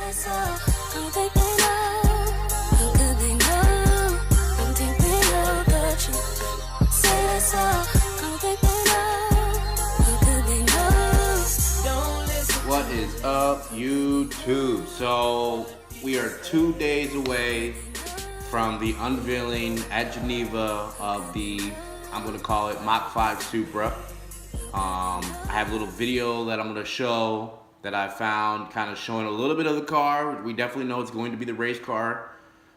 What is up, YouTube? So we are 2 days away from the unveiling at Geneva of the, I'm going to call it Mach 5 Supra. I have a little video that I'm going to show that I found, kind of showing a little bit of the car. We definitely know it's going to be the race car,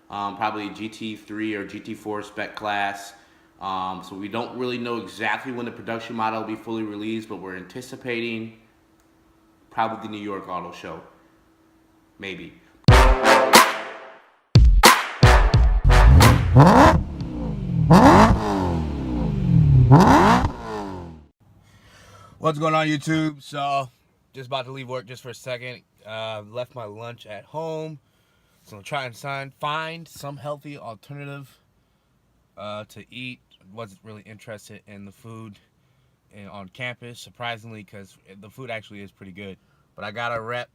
probably GT3 or GT4 spec class. So we don't really know exactly when the production model will be fully released, but we're anticipating probably the New York Auto Show, maybe. What's going on, YouTube? So, just about to leave work just for a second. Left my lunch at home, so I'm trying to find some healthy alternative to eat. Wasn't really interested in the food on campus, surprisingly, because the food actually is pretty good. But I gotta rep,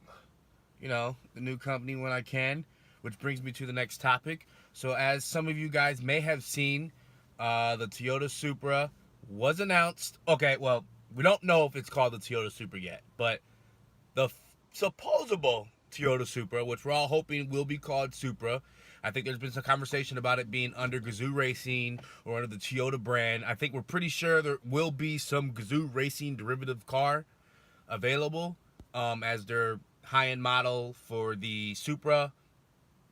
the new company when I can, which brings me to the next topic. So as some of you guys may have seen, the Toyota Supra was announced. Okay, well, we don't know if it's called the Toyota Supra yet, but the supposable Toyota Supra, which we're all hoping will be called Supra. I think there's been some conversation about it being under Gazoo Racing or under the Toyota brand. I think we're pretty sure there will be some Gazoo Racing derivative car available as their high-end model for the Supra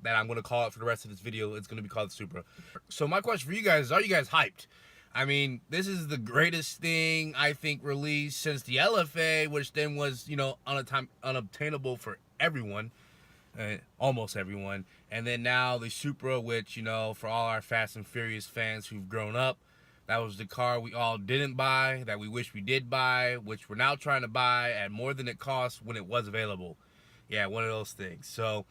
that I'm going to call it for the rest of this video. It's going to be called the Supra. So my question for you guys is, are you guys hyped? I mean, this is the greatest thing, I think, released since the LFA, which then was, unobtainable for everyone. Almost everyone. And then now the Supra, which, for all our Fast and Furious fans who've grown up, that was the car we all didn't buy, that we wish we did buy, which we're now trying to buy at more than it cost when it was available. Yeah, one of those things. So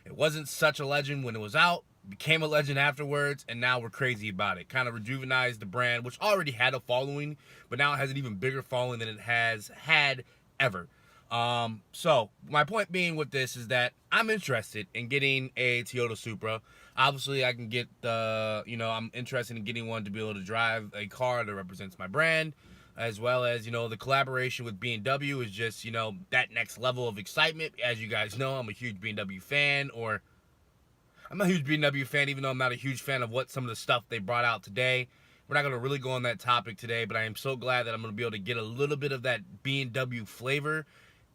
it wasn't such a legend when it was out, became a legend afterwards, and now we're crazy about it. Kind of rejuvenized the brand, which already had a following, but now it has an even bigger following than it has had ever. So my point being with this is that I'm interested in getting a Toyota Supra. Obviously, I can get I'm interested in getting one to be able to drive a car that represents my brand, as well as, the collaboration with BMW is just, that next level of excitement. As you guys know, I'm a huge BMW fan, even though I'm not a huge fan of what some of the stuff they brought out today. We're not going to really go on that topic today, but I am so glad that I'm going to be able to get a little bit of that BMW flavor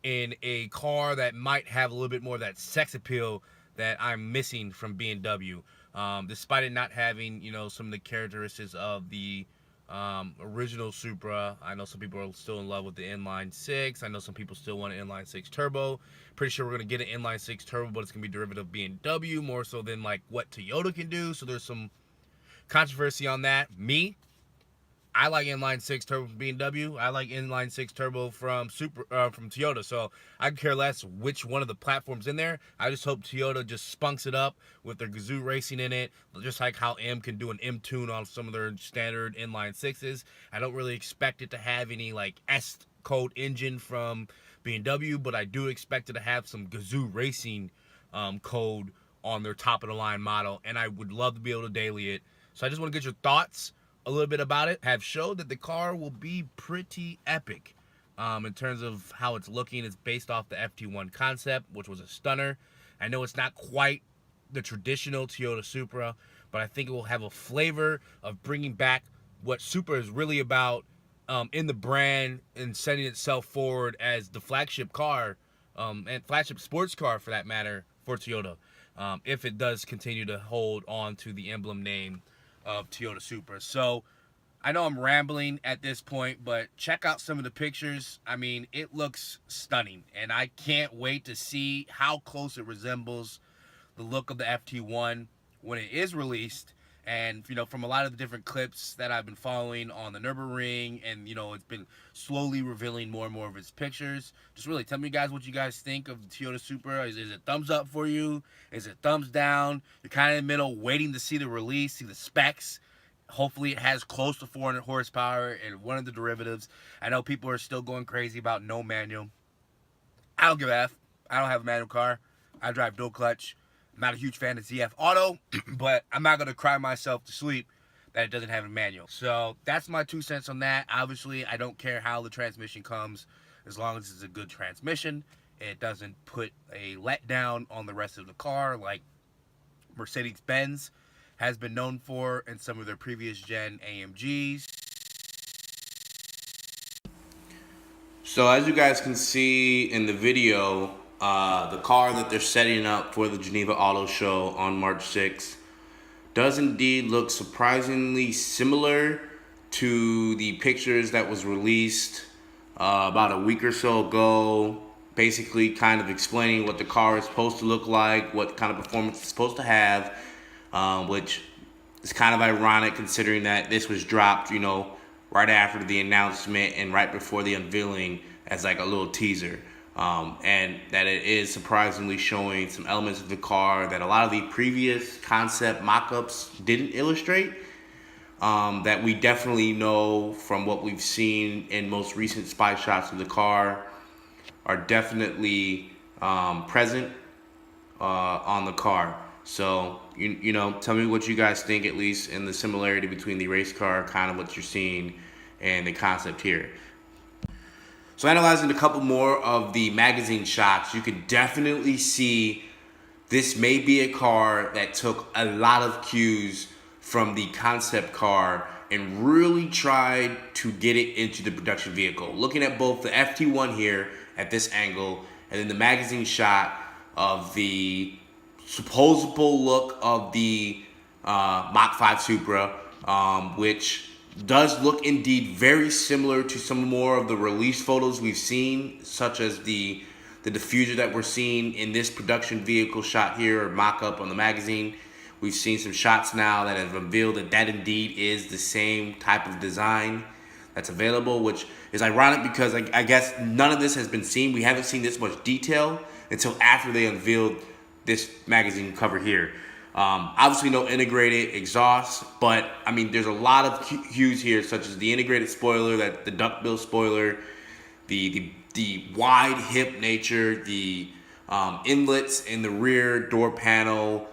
in a car that might have a little bit more of that sex appeal that I'm missing from BMW. Despite it not having, some of the characteristics of the original Supra. I know some people are still in love with the inline 6. I know some people still want an inline 6 turbo. Pretty sure we're going to get an inline 6 turbo, but it's going to be derivative of BMW more so than like what Toyota can do. So there's some controversy on that. I like inline 6 turbo from BMW. I like inline 6 turbo from Toyota. So I could care less which one of the platforms in there. I just hope Toyota just spunks it up with their Gazoo Racing in it, just like how M can do an M tune on some of their standard inline 6s. I don't really expect it to have any like S code engine from BMW, but I do expect it to have some Gazoo Racing code on their top of the line model, and I would love to be able to daily it. So I just want to get your thoughts a little bit about it. Have showed that the car will be pretty epic in terms of how it's looking. It's based off the FT1 concept, which was a stunner. I know it's not quite the traditional Toyota Supra, but I think it will have a flavor of bringing back what Supra is really about in the brand and setting itself forward as the flagship car and flagship sports car for that matter for Toyota, if it does continue to hold on to the emblem name of Toyota Supra. So I know I'm rambling at this point, but check out some of the pictures. I mean, it looks stunning, and I can't wait to see how close it resembles the look of the FT1 when it is released. And, from a lot of the different clips that I've been following on the Nürburgring, and, it's been slowly revealing more and more of its pictures. Just really tell me, guys, what you guys think of the Toyota Supra. Is it thumbs up for you? Is it thumbs down? You're kind of in the middle, waiting to see the release, see the specs. Hopefully it has close to 400 horsepower and one of the derivatives. I know people are still going crazy about no manual. I don't give a F. I don't have a manual car. I drive dual clutch. I'm not a huge fan of ZF Auto, but I'm not going to cry myself to sleep that it doesn't have a manual. So that's my 2 cents on that. Obviously, I don't care how the transmission comes as long as it's a good transmission. It doesn't put a letdown on the rest of the car like Mercedes-Benz has been known for in some of their previous gen AMGs. So as you guys can see in the video, the car that they're setting up for the Geneva Auto Show on March 6th does indeed look surprisingly similar to the pictures that was released about a week or so ago, basically kind of explaining what the car is supposed to look like, what kind of performance it's supposed to have, which is kind of ironic considering that this was dropped, right after the announcement and right before the unveiling as like a little teaser. And that it is surprisingly showing some elements of the car that a lot of the previous concept mock-ups didn't illustrate, that we definitely know from what we've seen in most recent spy shots of the car are definitely present on the car. So, tell me what you guys think, at least in the similarity between the race car, kind of what you're seeing, and the concept here. So analyzing a couple more of the magazine shots, you can definitely see this may be a car that took a lot of cues from the concept car and really tried to get it into the production vehicle. Looking at both the FT1 here at this angle and then the magazine shot of the supposable look of the Mach 5 Supra, which does look indeed very similar to some more of the release photos we've seen, such as the diffuser that we're seeing in this production vehicle shot here, or mock-up on the magazine. We've seen some shots now that have revealed that indeed is the same type of design that's available, which is ironic because I guess none of this has been seen. We haven't seen this much detail until after they unveiled this magazine cover here. Obviously no integrated exhaust, but I mean there's a lot of cues here, such as the integrated spoiler, that the duckbill spoiler, the wide hip nature, the inlets in the rear door panel.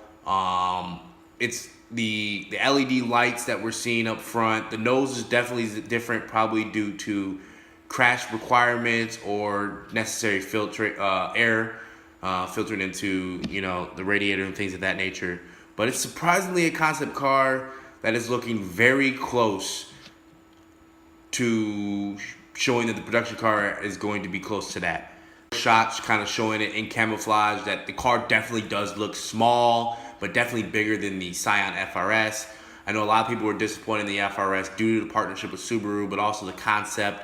It's the LED lights that we're seeing up front. The nose is definitely different, probably due to crash requirements or necessary air filtered into the radiator and things of that nature. But it's surprisingly a concept car that is looking very close to showing that the production car is going to be close to that. Shots kind of showing it in camouflage that the car definitely does look small, but definitely bigger than the Scion FRS. I know a lot of people were disappointed in the FRS due to the partnership with Subaru, but also the concept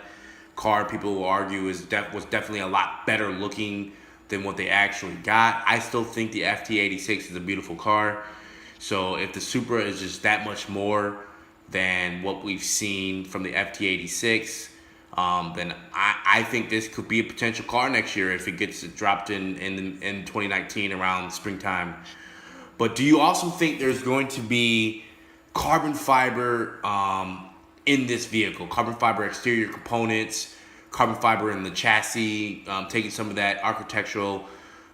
car, people will argue, was definitely a lot better looking than what they actually got. I still think the FT86 is a beautiful car. So if the Supra is just that much more than what we've seen from the FT86, then I think this could be a potential car next year if it gets dropped in 2019 around springtime. But do you also think there's going to be carbon fiber in this vehicle? Carbon fiber exterior components, carbon fiber in the chassis, taking some of that architectural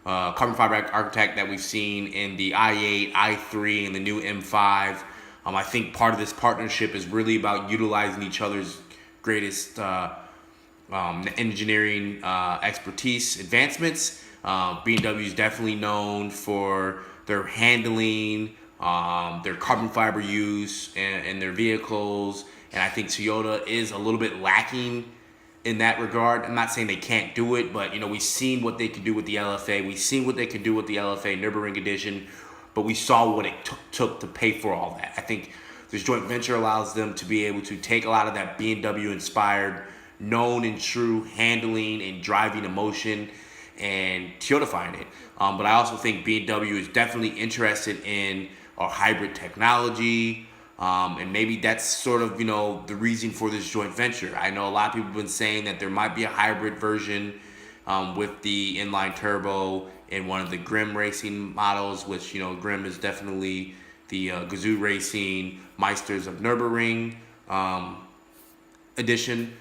carbon fiber architect that we've seen in the i8, i3, and the new M5. I think part of this partnership is really about utilizing each other's greatest engineering expertise advancements. BMW is definitely known for their handling, their carbon fiber use in their vehicles, and I think Toyota is a little bit lacking in that regard. I'm not saying they can't do it, but we've seen what they could do with the LFA. We've seen what they could do with the LFA Nürburgring edition, but we saw what it took to pay for all that. I think this joint venture allows them to be able to take a lot of that BMW inspired, known and true handling and driving emotion and Toyotafying it. But I also think BMW is definitely interested in our hybrid technology. And maybe that's sort of, the reason for this joint venture. I know a lot of people have been saying that there might be a hybrid version with the inline turbo in one of the Grimm racing models, which, Grimm is definitely the Gazoo Racing Meisters of Nürburgring edition,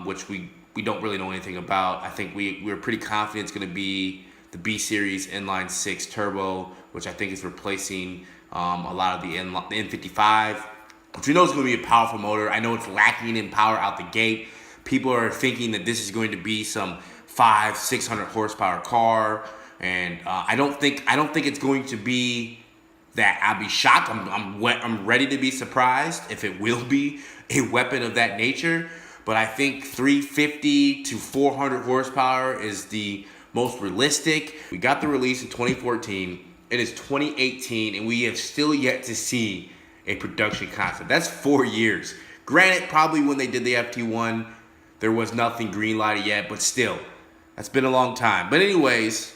which we don't really know anything about. I think we're pretty confident it's going to be the the B Series inline 6 turbo, which I think is replacing a lot of the N55, which we know is going to be a powerful motor. I know it's lacking in power out the gate. People are thinking that this is going to be some 500-600 horsepower car, and I don't think it's going to be that. I'll be shocked. I'm ready to be surprised if it will be a weapon of that nature. But I think 350 to 400 horsepower is the most realistic. We got the release in 2014. It is 2018, and we have still yet to see a production concept. That's 4 years. Granted, probably when they did the FT1, there was nothing green lighted yet, but still, that's been a long time. But anyways,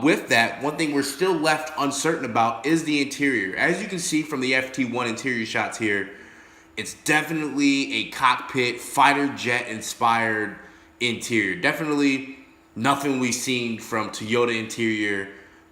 with that, one thing we're still left uncertain about is the interior. As you can see from the FT1 interior shots here, it's definitely a cockpit fighter jet inspired interior. Definitely nothing we've seen from Toyota interior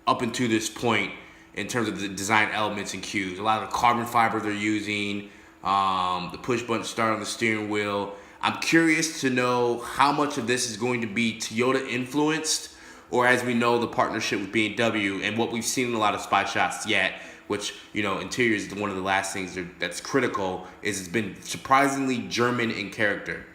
up until this point in terms of the design elements and cues. A lot of the carbon fiber they're using, the push button start on the steering wheel. I'm curious to know how much of this is going to be Toyota influenced, or as we know, the partnership with BMW, and what we've seen in a lot of spy shots yet, which, you know, interior is one of the last things that's critical, is it's been surprisingly German in character.